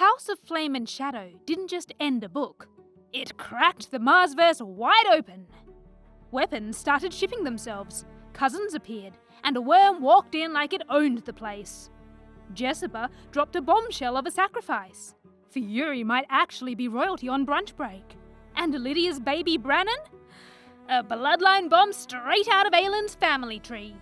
House of Flame and Shadow didn't just end a book, it cracked the Maasverse wide open. Weapons started shipping themselves, cousins appeared, and a worm walked in like it owned the place. Jessica dropped a bombshell of a sacrifice. Feyre might actually be royalty on brunch break. And Lydia's baby Brannon? A bloodline bomb straight out of Aelin's family tree.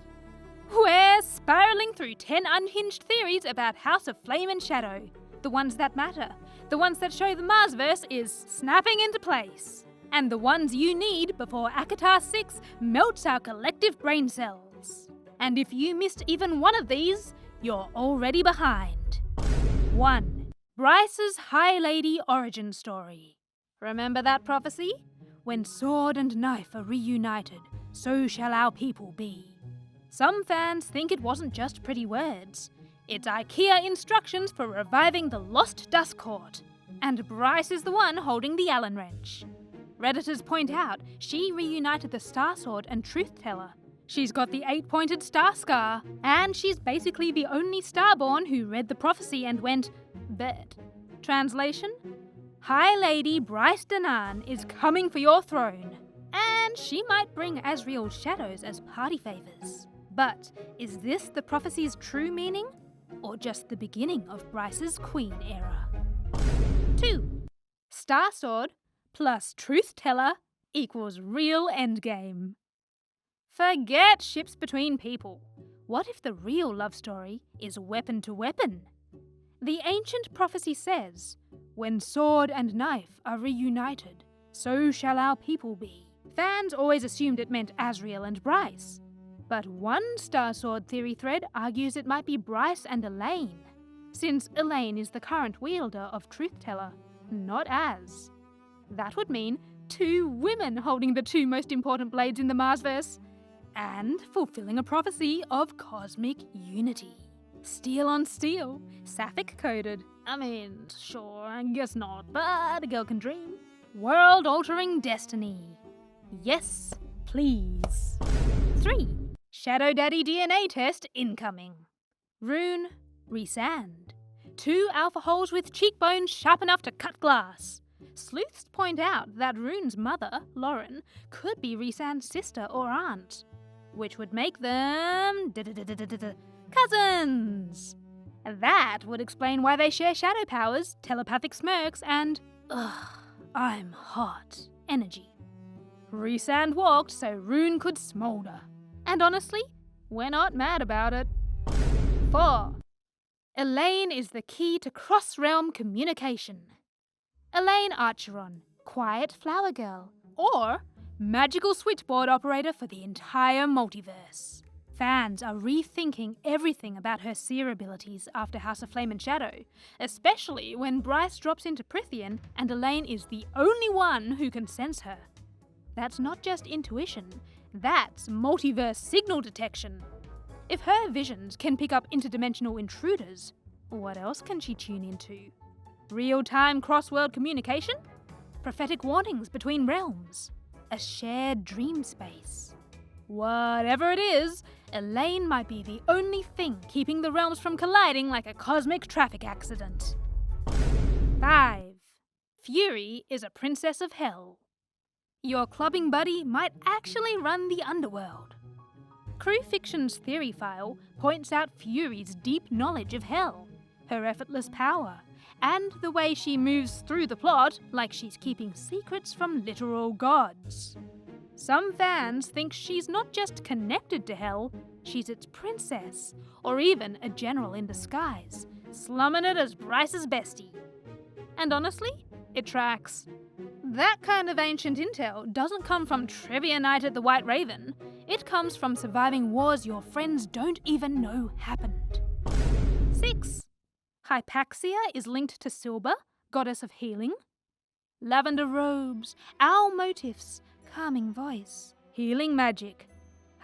We're spiraling through 10 unhinged theories about House of Flame and Shadow. The ones that matter. The ones that show the Maasverse is snapping into place. And the ones you need before ACOTAR 6 melts our collective brain cells. And if you missed even one of these, you're already behind. 1. Bryce's High Lady origin story. Remember that prophecy? When sword and knife are reunited, so shall our people be. Some fans think it wasn't just pretty words. It's IKEA instructions for reviving the lost Dust Court. And Bryce is the one holding the Allen wrench. Redditors point out she reunited the Star Sword and Truth Teller. She's got the 8-pointed star scar, and she's basically the only Starborn who read the prophecy and went, bet. Translation? High Lady Bryce Danan is coming for your throne, and she might bring Asriel's shadows as party favours. But is this the prophecy's true meaning, or just the beginning of Bryce's Queen era? 2. Star Sword plus Truth Teller equals real endgame. Forget ships between people. What if the real love story is weapon to weapon? The ancient prophecy says, when sword and knife are reunited, so shall our people be. Fans always assumed it meant Asriel and Bryce. But one Star Sword theory thread argues it might be Bryce and Aelin, since Aelin is the current wielder of Truth Teller, not Az. That would mean 2 women holding the 2 most important blades in the Maasverse, and fulfilling a prophecy of cosmic unity. Steel on steel, sapphic coded. I mean, sure, I guess not, but a girl can dream. World-altering destiny. Yes, please. 3. Shadow Daddy DNA test incoming. Rune, resand. 2 alpha holes with cheekbones sharp enough to cut glass. Sleuths point out that Rune's mother, Lauren, could be Rhysand's sister or aunt, which would make them cousins. That would explain why they share shadow powers, telepathic smirks, and I'm hot energy. Rhysand walked so Rune could smolder. And honestly, we're not mad about it. 4. Aelin is the key to cross-realm communication. Aelin Archeron, quiet flower girl, or magical switchboard operator for the entire multiverse. Fans are rethinking everything about her seer abilities after House of Flame and Shadow, especially when Bryce drops into Prythian and Aelin is the only one who can sense her. That's not just intuition, that's multiverse signal detection. If her visions can pick up interdimensional intruders, what else can she tune into? Real-time cross-world communication? Prophetic warnings between realms? A shared dream space? Whatever it is, Aelin might be the only thing keeping the realms from colliding like a cosmic traffic accident. 5. Fury is a princess of hell. Your clubbing buddy might actually run the underworld. Crew Fiction's theory file points out Fury's deep knowledge of hell, her effortless power, and the way she moves through the plot like she's keeping secrets from literal gods. Some fans think she's not just connected to hell, she's its princess, or even a general in disguise, slumming it as Bryce's bestie. And honestly, it tracks. That kind of ancient intel doesn't come from trivia night at the White Raven. It comes from surviving wars your friends don't even know happened. 6. Hypaxia is linked to Silber, goddess of healing. Lavender robes, owl motifs, calming voice, healing magic.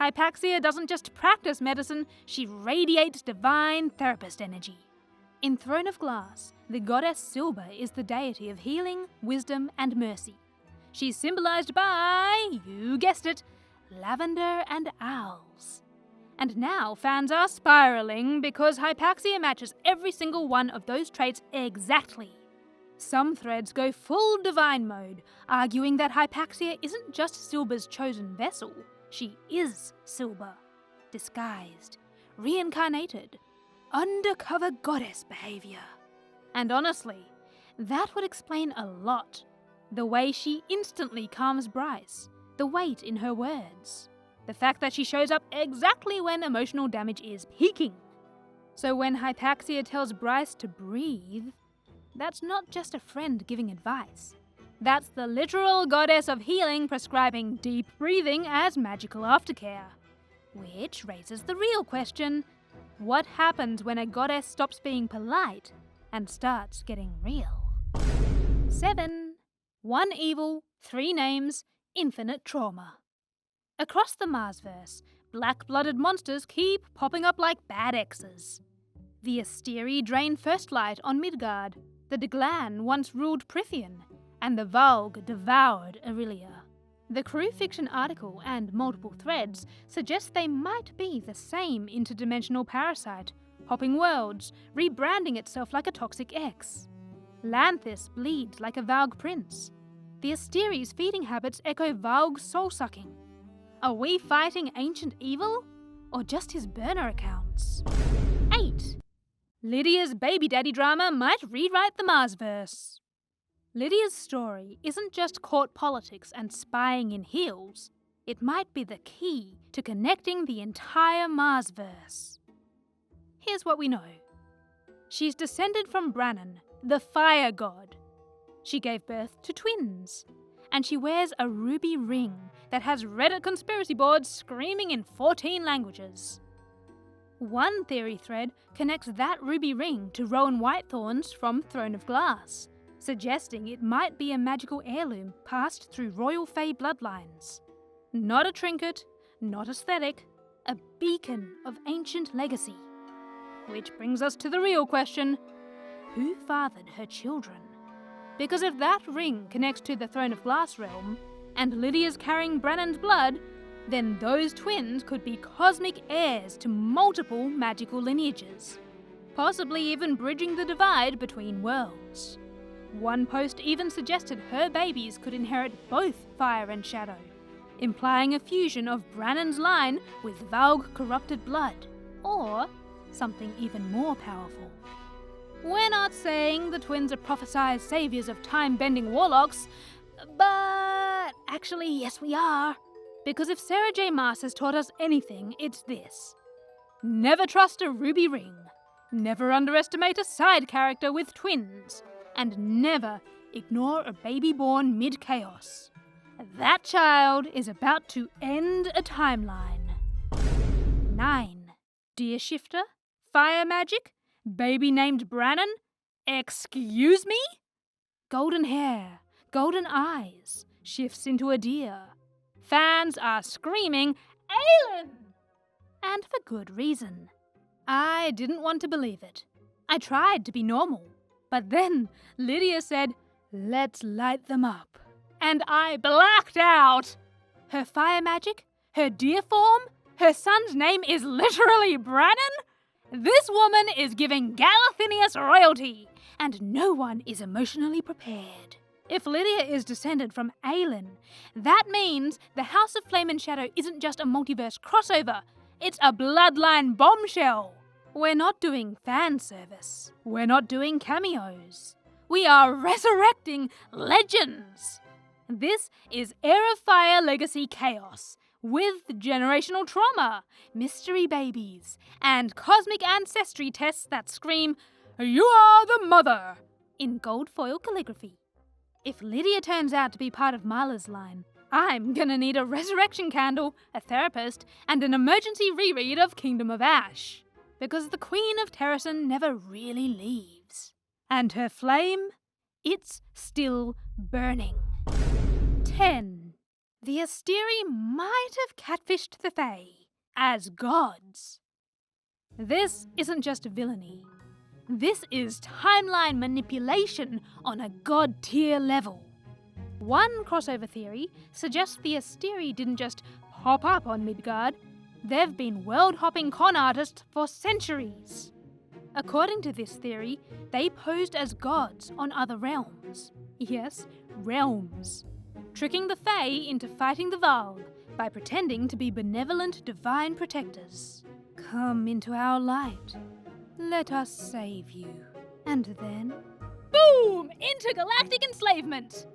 Hypaxia doesn't just practice medicine, she radiates divine therapist energy. In Throne of Glass, the goddess Silber is the deity of healing, wisdom, and mercy. She's symbolized by, you guessed it, lavender and owls. And now fans are spiraling because Hypaxia matches every single one of those traits exactly. Some threads go full divine mode, arguing that Hypaxia isn't just Silber's chosen vessel, she is Silber. Disguised, reincarnated, undercover goddess behavior. And honestly, that would explain a lot. The way she instantly calms Bryce, the weight in her words, the fact that she shows up exactly when emotional damage is peaking. So when Hypaxia tells Bryce to breathe, that's not just a friend giving advice. That's the literal goddess of healing prescribing deep breathing as magical aftercare. Which raises the real question, what happens when a goddess stops being polite and starts getting real? 7. One evil, 3 names, infinite trauma. Across the Maasverse, black-blooded monsters keep popping up like bad exes. The Asteri drain First Light on Midgard, the Deglan once ruled Prithian, and the Valg devoured Aurelia. The Crew Fiction article and multiple threads suggest they might be the same interdimensional parasite, hopping worlds, rebranding itself like a toxic ex. Lanthis bleeds like a Valg prince. The Asteri's feeding habits echo Valg's soul-sucking. Are we fighting ancient evil, or just his burner accounts? 8. Lydia's baby daddy drama might rewrite the Maasverse. Lydia's story isn't just court politics and spying in heels. It might be the key to connecting the entire Maasverse. Here's what we know. She's descended from Brannon, the fire god. She gave birth to twins. And she wears a ruby ring that has Reddit conspiracy boards screaming in 14 languages. One theory thread connects that ruby ring to Rowan Whitethorn's from Throne of Glass, suggesting it might be a magical heirloom passed through royal Fey bloodlines. Not a trinket, not aesthetic, a beacon of ancient legacy. Which brings us to the real question, who fathered her children? Because if that ring connects to the Throne of Glass realm, and Lydia's carrying Brannon's blood, then those twins could be cosmic heirs to multiple magical lineages, possibly even bridging the divide between worlds. One post even suggested her babies could inherit both fire and shadow, implying a fusion of Brannon's line with Valg corrupted blood, or something even more powerful. We're not saying the twins are prophesied saviors of time-bending warlocks, but actually, yes we are. Because if Sarah J. Maas has taught us anything, it's this. Never trust a ruby ring, never underestimate a side character with twins, and never ignore a baby born mid-chaos. That child is about to end a timeline. 9. Deer Shifter? Fire magic? Baby named Brannon? Excuse me? Golden hair, golden eyes, shifts into a deer. Fans are screaming, Aelin! And for good reason. I didn't want to believe it. I tried to be normal. But then Lydia said, let's light them up. And I blacked out. Her fire magic? Her deer form? Her son's name is literally Brannon? This woman is giving Galathinius royalty, and no one is emotionally prepared. If Lydia is descended from Aelin, that means the House of Flame and Shadow isn't just a multiverse crossover, it's a bloodline bombshell. We're not doing fan service. We're not doing cameos. We are resurrecting legends. This is Heir of Fire Legacy Chaos, with generational trauma, mystery babies, and cosmic ancestry tests that scream, "You are the mother!" in gold foil calligraphy. If Lydia turns out to be part of Marla's line, I'm gonna need a resurrection candle, a therapist, and an emergency reread of Kingdom of Ash. Because the Queen of Terrasen never really leaves. And her flame? It's still burning. 10. The Asteri might have catfished the Fae as gods. This isn't just villainy. This is timeline manipulation on a god-tier level. One crossover theory suggests the Asteri didn't just pop up on Midgard. They've been world-hopping con artists for centuries. According to this theory, they posed as gods on other realms. Yes, realms. Tricking the Fae into fighting the Val by pretending to be benevolent divine protectors. Come into our light. Let us save you. And then, boom! Intergalactic enslavement!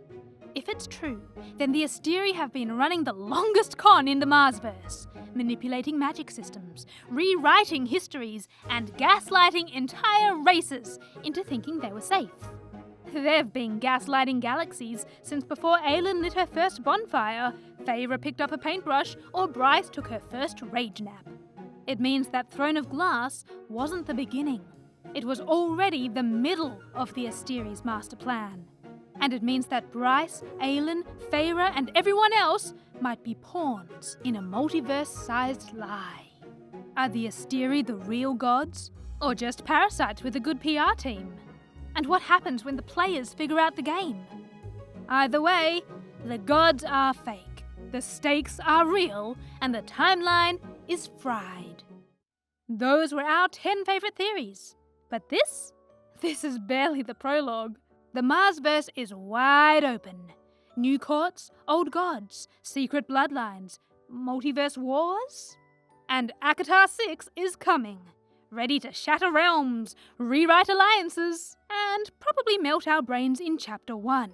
If it's true, then the Asteri have been running the longest con in the Maasverse, manipulating magic systems, rewriting histories, and gaslighting entire races into thinking they were safe. They've been gaslighting galaxies since before Aelin lit her first bonfire, Feyre picked up a paintbrush, or Bryce took her first rage nap. It means that Throne of Glass wasn't the beginning. It was already the middle of the Asteri's master plan. And it means that Bryce, Aelin, Feyre, and everyone else might be pawns in a multiverse-sized lie. Are the Asteri the real gods? Or just parasites with a good PR team? And what happens when the players figure out the game? Either way, the gods are fake, the stakes are real, and the timeline is fried. Those were our 10 favourite theories. But this is barely the prologue. The Maasverse is wide open. New courts, old gods, secret bloodlines, multiverse wars? And ACOTAR 6 is coming, ready to shatter realms, rewrite alliances, and probably melt our brains in Chapter 1.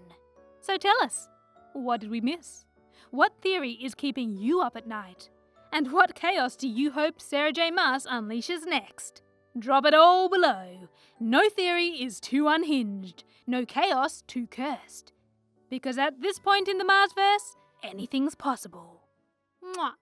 So tell us, what did we miss? What theory is keeping you up at night? And what chaos do you hope Sarah J. Maas unleashes next? Drop it all below. No theory is too unhinged. No chaos too cursed. Because at this point in the Maasverse, anything's possible. Mwah.